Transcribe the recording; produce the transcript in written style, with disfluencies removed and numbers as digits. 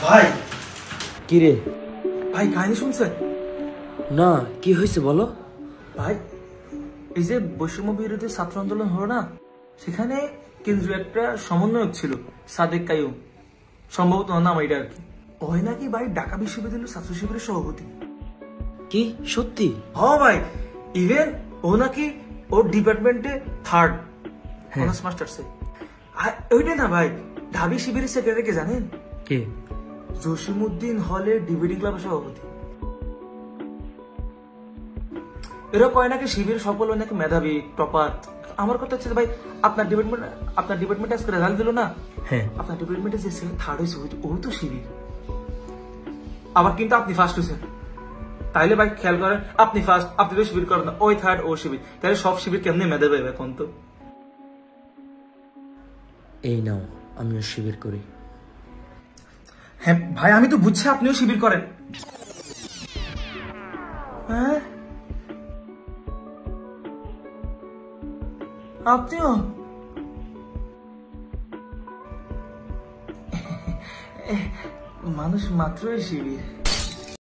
ভাই কি রে? ভাই কাহিনী শুনছেন? না, কি হয়েছে বলো। ভাই এই যে বৈষম্য বিরোধী ছাত্র আন্দোলন হলো না, সেখানে কেন্দ্রীয় একটা সমন্বয়ক ছিল সাদেক কাইয়ুম, সম্ভবত নাম এটা আর কি। ওই নাকি ভাই ঢাকা বিশ্ববিদ্যালয়ের ছাত্র শিবিরের সভাপতি। কি সত্যি? হ্যাঁ ভাই, ইভেন ও নাকি ওর ডিপার্টমেন্টে থার্ড হ্যাঁ। অনার্স মাস্টার্সে। ওইটাই না ভাই, ঢাবি শিবিরের সেক্রেটারি কে জানেন? কে? জসিমউদ্দিন হলের ডিবেটিং ক্লাবের সভাপতি। এরা কয় নাকি শিবির সকল নাকি মেধাবী টপার। আমার কথা হচ্ছে ভাই, আপনার ডিপার্টমেন্টে আজকে রেজাল্ট দিল না, হ্যাঁ। আপনার ডিপার্টমেন্টে যে ছেলে থার্ড হয়েছে ও তো শিবির। আবার কিন্তু আপনি ফার্স্ট হয়েছেন। তাইলে ভাই খেয়াল করেন, আপনি ফার্স্ট, আপনি তো শিবির করেন না, ওই থার্ড ও শিবির, তাহলে সব শিবির কেমনি মেধাবী হবে এখন? তো এই নাও, আমিও শিবির করি। হ্যাঁ ভাই, আমি তো বুঝছি আপনিও শিবির করেন। হ্যাঁ, আপনিও? মানুষ মাত্রই শিবির।